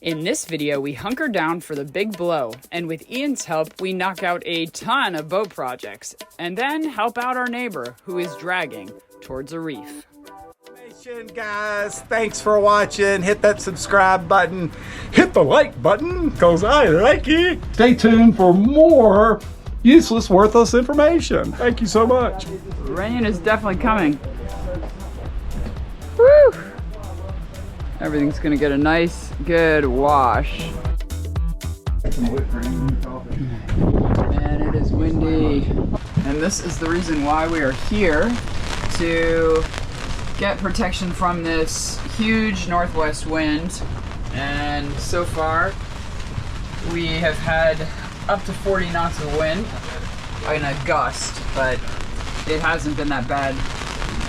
In this video, we hunker down for the big blow, and with Ian's help, we knock out a ton of boat projects, and then help out our neighbor who is dragging towards a reef. Guys, thanks for watching. Hit that subscribe button, hit the like button, because I like it. Stay tuned for more useless, worthless information. Thank you so much. Rain is definitely coming. Woo! Everything's gonna get a nice, good wash. Man, it is windy. And this is the reason why we are here, to get protection from this huge northwest wind. And so far, we have had up to 40 knots of wind in a gust, but it hasn't been that bad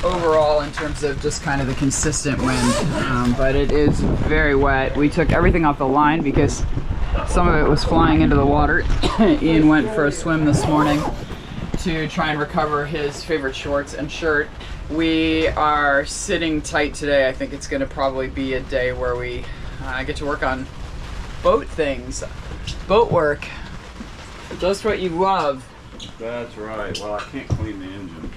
overall in terms of just kind of the consistent wind, but it is very wet. We took everything off the line because some of it was flying into the water. Ian went for a swim this morning to try and recover his favorite shorts and shirt. We are sitting tight today. I think it's going to probably be a day where we get to work on boat things, boat work, just what you love. That's right. Well, I can't clean the engine.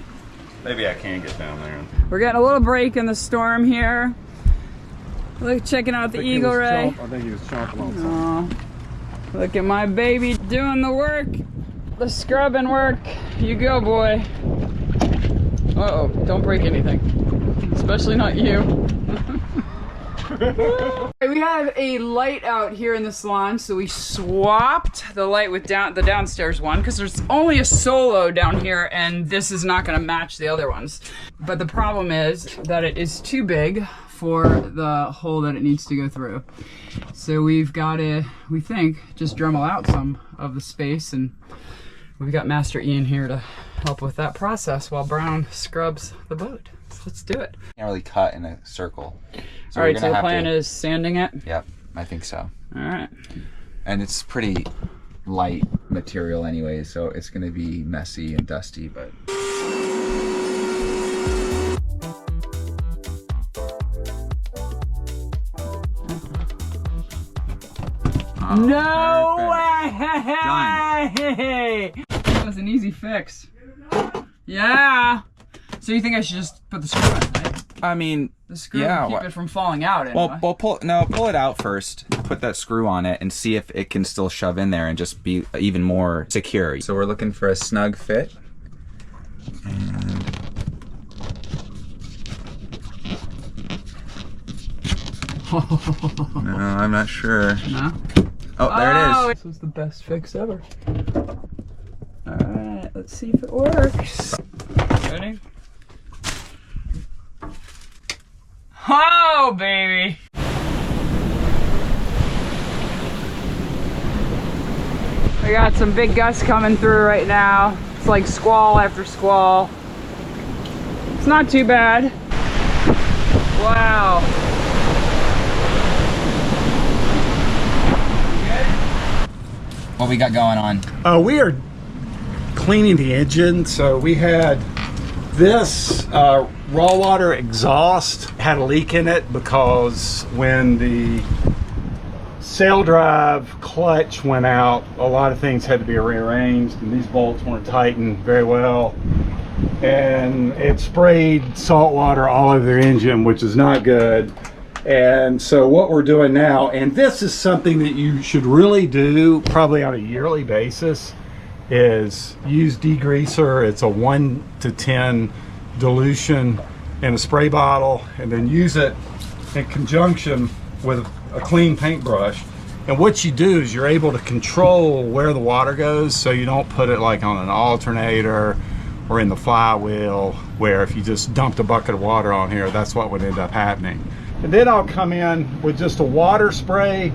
Maybe I can get down there. We're getting a little break in the storm here. Look, checking out the Eagle Ray. I think he was chomping on something. Oh, look at my baby doing the work, the scrubbing work. You go, boy. Uh-oh, don't break anything, especially not you. We have a light out here in the salon, so we swapped the light with the downstairs one because there's only a solo down here and this is not going to match the other ones. But the problem is that it is too big for the hole that it needs to go through. So we've got to, we think, just Dremel out some of the space, and we've got Master Ian here to help with that process while Brown scrubs the boat. So let's do it. Can't really cut in a circle. So all right, so the plan is sanding it? Yep, I think so. All right. And it's pretty light material anyway, so it's going to be messy and dusty, but... Oh, no perfect. way! That was an easy fix. Yeah. So you think I should just put the screw in, right? I mean, the screw yeah, will keep it from falling out anyway. Well, pull it out first. Put that screw on it and see if it can still shove in there and just be even more secure. So we're looking for a snug fit. And no, I'm not sure. No? Oh, there it is. This was the best fix ever. Alright, let's see if it works. Ready? Oh, baby! We got some big gusts coming through right now. It's like squall after squall. It's not too bad. Wow. What we got going on? We are cleaning the engine. So we had this raw water exhaust had a leak in it because when the sail drive clutch went out, a lot of things had to be rearranged, and these bolts weren't tightened very well, and it sprayed salt water all over their engine, which is not good. And so what we're doing now, and this is something that you should really do probably on a yearly basis, is use degreaser. It's a 1 to 10 dilution in a spray bottle, and then use it in conjunction with a clean paintbrush. And what you do is you're able to control where the water goes, so you don't put it like on an alternator or in the flywheel, where if you just dumped a bucket of water on here, that's what would end up happening. And then I'll come in with just a water spray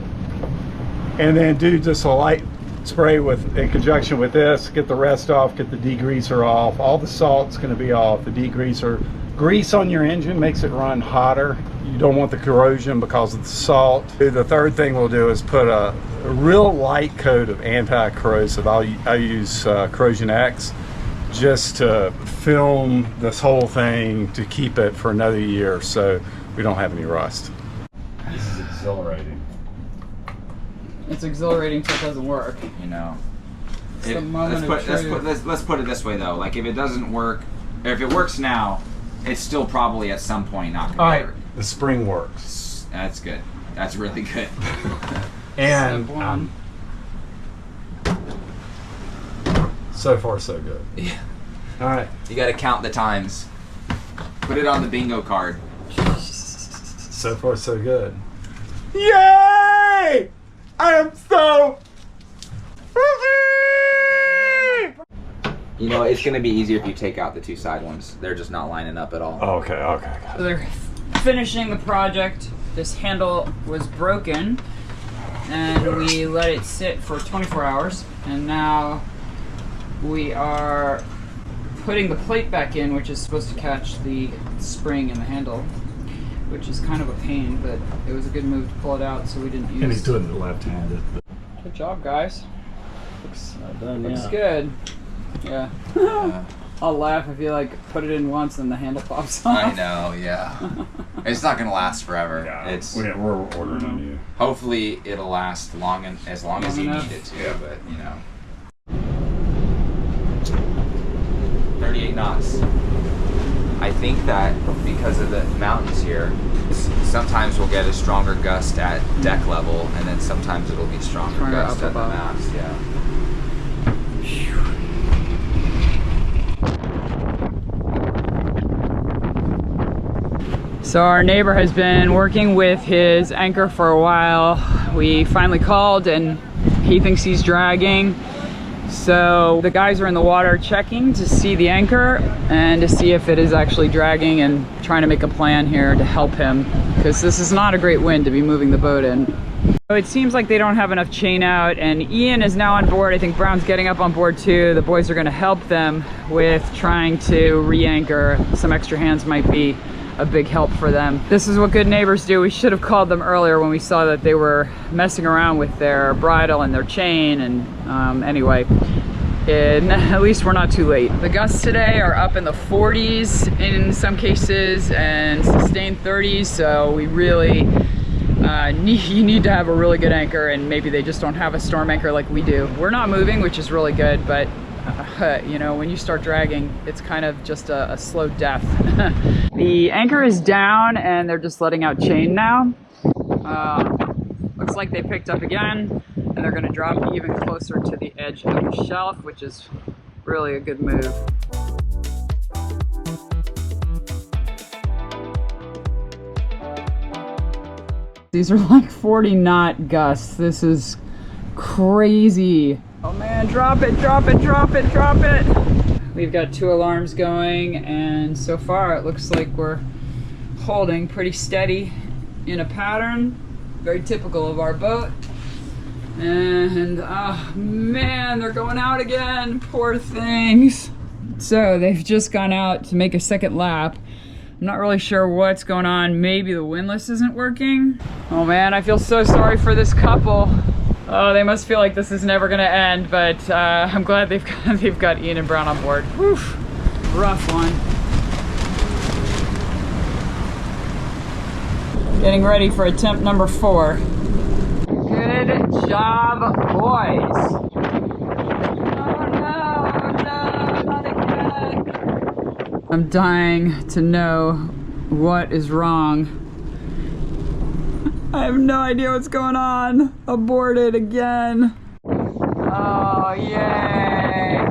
and then do just a light spray in conjunction with this, get the rest off, get the degreaser off. All the salt's going to be off. The degreaser grease on your engine makes it run hotter. You don't want the corrosion because of the salt. The third thing we'll do is put a real light coat of anti-corrosive. I use Corrosion X just to film this whole thing to keep it for another year so we don't have any rust. This is exhilarating. It's exhilarating till it doesn't work. You know. It's the moment of truth. Let's put it this way though. Like if it doesn't work, or if it works now, it's still probably at some point not All going right, to work. the spring works. That's good. That's really good. And Step one. so far so good. Yeah. All right. You got to count the times. Put it on the bingo card. So far so good. Yay! I am so You know, it's going to be easier if you take out the two side ones. They're just not lining up at all. Okay, okay. So they're finishing the project. This handle was broken and we let it sit for 24 hours. And now we are putting the plate back in, which is supposed to catch the spring in the handle, which is kind of a pain, but it was a good move to pull it out so we didn't use... And he's doing it left-handed. Good job, guys. Looks yeah. good. Yeah. I'll laugh if you like put it in once and the handle pops off. I know, yeah. It's not going to last forever. Yeah, It's we're ordering on you. hopefully it'll last as long as you enough. need it to, yeah. But you know. 38 knots. I think that because of the mountains here, sometimes we'll get a stronger gust at deck level, and then sometimes it'll be stronger gust up at the above. mast. Yeah. So our neighbor has been working with his anchor for a while. We finally called and he thinks he's dragging. So the guys are in the water checking to see the anchor and to see if it is actually dragging, and trying to make a plan here to help him, because this is not a great wind to be moving the boat in. So it seems like they don't have enough chain out, and Ian is now on board. I think Brown's getting up on board too. The boys are going to help them with trying to re-anchor. Some extra hands might be a big help for them. This is what good neighbors do. We should have called them earlier when we saw that they were messing around with their bridle and their chain, and anyway, at least we're not too late. The gusts today are up in the 40s in some cases and sustained 30s, so we really you need to have a really good anchor, and maybe they just don't have a storm anchor like we do. We're not moving, which is really good, but you know, when you start dragging, it's kind of just a slow death. The anchor is down and they're just letting out chain now. Looks like they picked up again, and they're going to drop even closer to the edge of the shelf, which is really a good move. These are like 40 knot gusts. This is crazy. Oh man, drop it, drop it, drop it, drop it. We've got 2 alarms going, and so far it looks like we're holding pretty steady in a pattern, very typical of our boat. And oh man, they're going out again, poor things. So they've just gone out to make a second lap. I'm not really sure what's going on. Maybe the windlass isn't working. Oh man, I feel so sorry for this couple. Oh, they must feel like this is never gonna end, but I'm glad they've got Ian and Brown on board. Whew, rough one. Getting ready for attempt number 4. Good job, boys. Oh no, not again. I'm dying to know what is wrong. I have no idea what's going on. Aborted again. Oh, yay.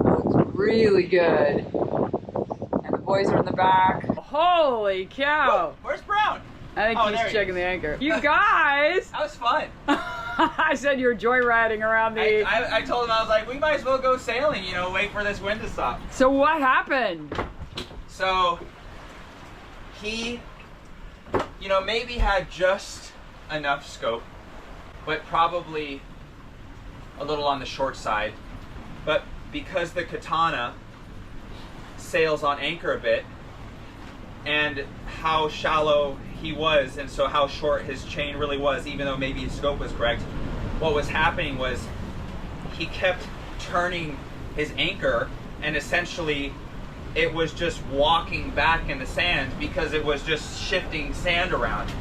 Looks really good. And the boys are in the back. Holy cow. Whoa, where's Brown? I think he's checking the anchor. You guys! That was fun. I said you were joyriding around the... I told him, I was like, we might as well go sailing, you know, wait for this wind to stop. So what happened? So, he, you know, maybe had just enough scope, but probably a little on the short side. But because the Katana sails on anchor a bit, and how shallow he was, and so how short his chain really was, even though maybe his scope was correct, what was happening was he kept turning his anchor, and essentially it was just walking back in the sand because it was just shifting sand around.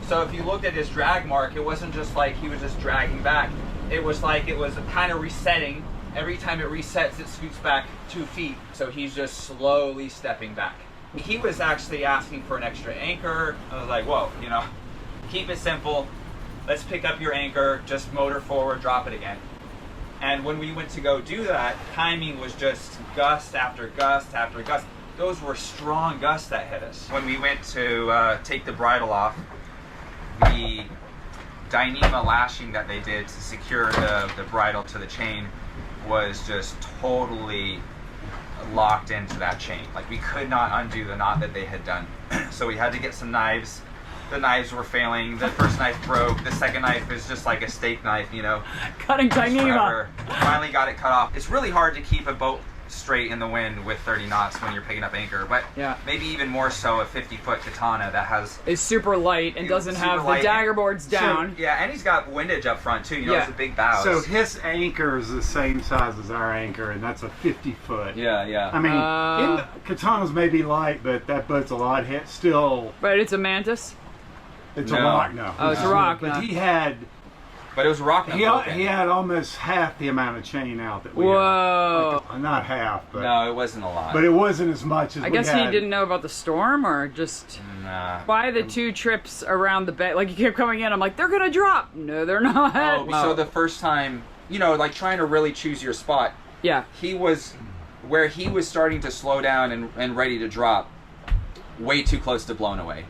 So if you looked at his drag mark, it wasn't just like he was just dragging back. It was like it was kind of resetting. Every time it resets, it scoots back 2 feet. So he's just slowly stepping back. He was actually asking for an extra anchor. I was like, whoa, you know, keep it simple. Let's pick up your anchor, just motor forward, drop it again. And when we went to go do that, timing was just gust after gust after gust. Those were strong gusts that hit us. When we went to take the bridle off, the Dyneema lashing that they did to secure the bridle to the chain was just totally locked into that chain. Like, we could not undo the knot that they had done. So we had to get some knives. The knives were failing. The first knife broke. The second knife is just like a steak knife, you know. Cutting Dyneema. Finally got it cut off. It's really hard to keep a boat straight in the wind with 30 knots when you're picking up anchor, but maybe even more so a 50-foot Katana that is super light and doesn't have the dagger boards down. So, yeah, and he's got windage up front too, you know, it's a big bow. So his anchor is the same size as our anchor, and that's a 50-foot. Yeah. I mean, Katanas may be light, but that boat's a lot still. But it's a mantis? It's a rock now. Oh, it's a rock. But he had... But it was rock. He had almost half the amount of chain out that we Whoa. had. Like, not half, but... No, it wasn't a lot. But it wasn't as much as I guess he didn't know about the storm, or just... Nah. By the 2 trips around the bay, like, you kept coming in, I'm like, they're gonna drop. No, they're not. So the first time, you know, like trying to really choose your spot. Yeah. He was, where he was starting to slow down and ready to drop, way too close to blown away.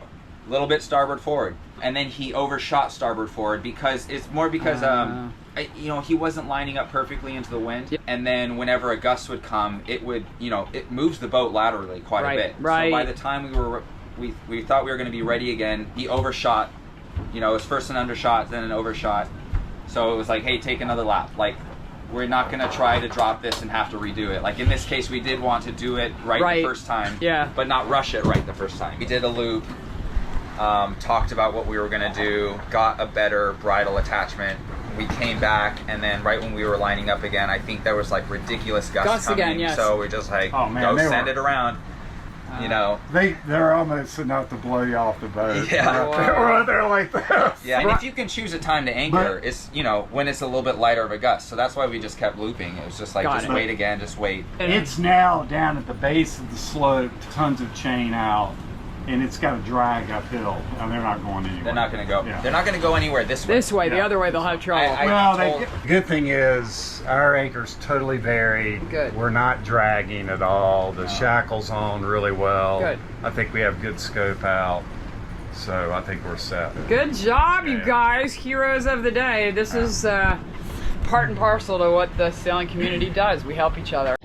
A little bit starboard forward. And then he overshot starboard forward because you know, he wasn't lining up perfectly into the wind. Yep. And then whenever a gust would come, it would, you know, it moves the boat laterally quite a bit. Right. So by the time we thought we were going to be ready again, he overshot. You know, it was first an undershot, then an overshot. So it was like, hey, take another lap. Like, we're not going to try to drop this and have to redo it. Like in this case, we did want to do it right the first time, but not rush it right the first time. We did a loop. Talked about what we were going to do, got a better bridle attachment. We came back, and then right when we were lining up again, I think there was like ridiculous gusts coming. Again, yes. So we're just like, go send it around. You know, they're almost enough to blow you off the boat. Yeah, they're like this. Yeah, and if you can choose a time to anchor, it's, you know, when it's a little bit lighter of a gust. So that's why we just kept looping. It was just like, wait again, just wait. It's now down at the base of the slope, tons of chain out. And it's got to drag uphill. And they're not going anywhere. They're not going to go. Yeah. They're not going to go anywhere this way. This way, the other way they'll have trouble. The good thing is our anchor's totally varied. Good. We're not dragging at all. The shackle's on really well. Good. I think we have good scope out. So I think we're set. Good job, you guys. Heroes of the day. This is part and parcel to what the sailing community does. We help each other.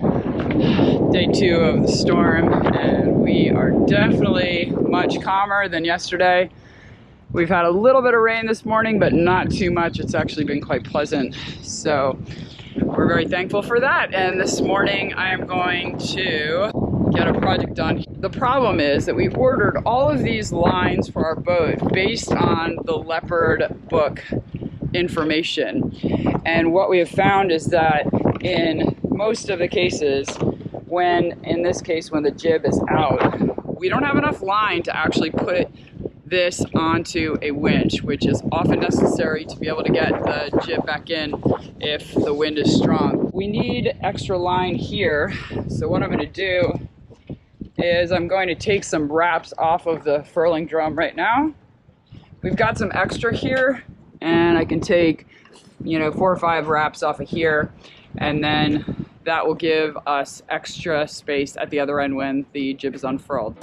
Day 2 of the storm, and we are definitely much calmer than yesterday. We've had a little bit of rain this morning, but not too much. It's actually been quite pleasant. So we're very thankful for that. And this morning I am going to get a project done. The problem is that we've ordered all of these lines for our boat based on the Leopard book information. And what we have found is that in most of the cases, in this case, when the jib is out, we don't have enough line to actually put this onto a winch, which is often necessary to be able to get the jib back in if the wind is strong. We need extra line here, so what I'm going to do is I'm going to take some wraps off of the furling drum right now. We've got some extra here, and I can take, 4 or 5 wraps off of here, and then that will give us extra space at the other end when the jib is unfurled.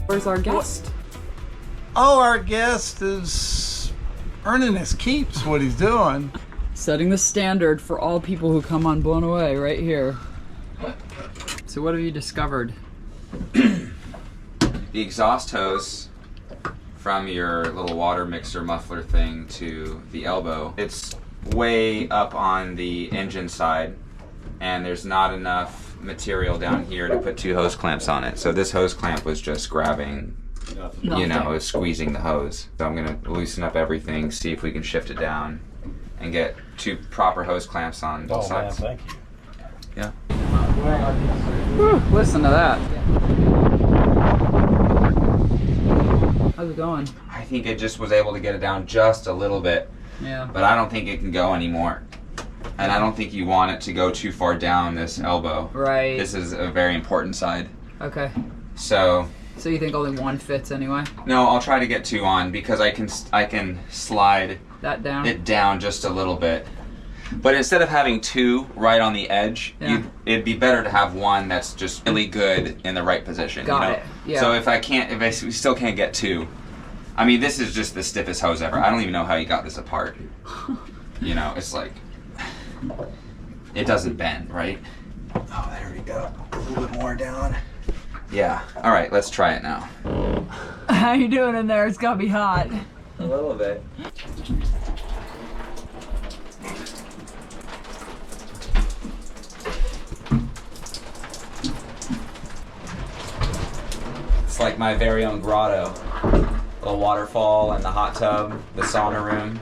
Where's our guest? Oh, our guest is earning his keeps, what he's doing. Setting the standard for all people who come on Blown Away right here. So what have you discovered? The exhaust hose from your little water mixer muffler thing to the elbow, it's way up on the engine side, and there's not enough material down here to put 2 hose clamps on it. So this hose clamp was just grabbing you know, is squeezing the hose. So I'm gonna loosen up everything, see if we can shift it down, and get 2 proper hose clamps on both sides. thank you. Yeah. Whew, listen to that. How's it going? I think it just was able to get it down just a little bit, Yeah. but I don't think it can go anymore. And I don't think you want it to go too far down this elbow. Right. This is a very important side. Okay. So you think only one fits anyway? no, I'll try to get 2 on because I can slide That down? it down just a little bit. But instead of having 2 right on the edge, Yeah. it'd be better to have one that's just really good in the right position. Got you know? it. Yeah. So if I still can't get 2, I mean, this is just the stiffest hose ever. I don't even know how you got this apart. You know, it's like, it doesn't bend, right? Oh, there we go. A little bit more down. Yeah. All right, let's try it now. How you doing in there? It's gotta be hot. A little bit. It's like my very own grotto. Little waterfall and the hot tub, the sauna room.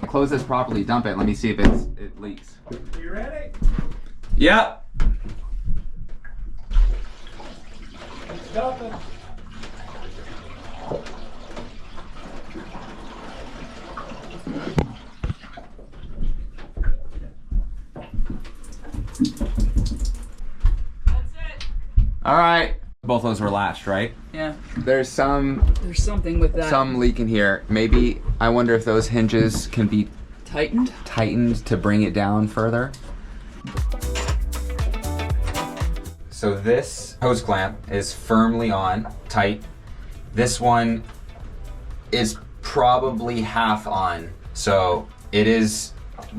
Close this properly, dump it. Let me see if it leaks. You ready? Yep. Dumping. All right. Both those were latched, right? Yeah. There's Something with that. some leak in here. Maybe, I wonder if those hinges can be Tightened? tightened to bring it down further. So this hose clamp is firmly on, tight. This one is probably half on. So it is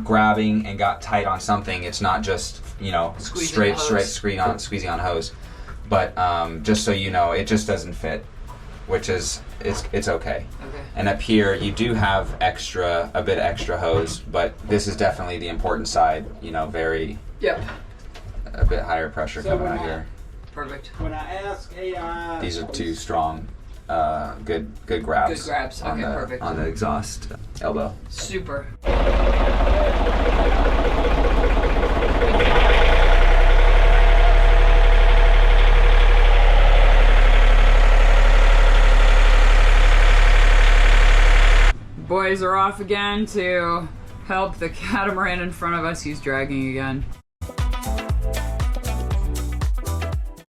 grabbing and got tight on something. It's not just, you know, Squeezing straight the hose. squeezing on hose. But just so you know, it just doesn't fit, which is, it's okay. Okay. And up here, you do have a bit extra hose, but this is definitely the important side, you know, Yep. a bit higher pressure coming out here. Perfect. When I ask AI, These are 2 strong, good grabs. Good grabs. On Okay, the, perfect. on the exhaust elbow. Super. Boys are off again to help the catamaran in front of us. He's dragging again.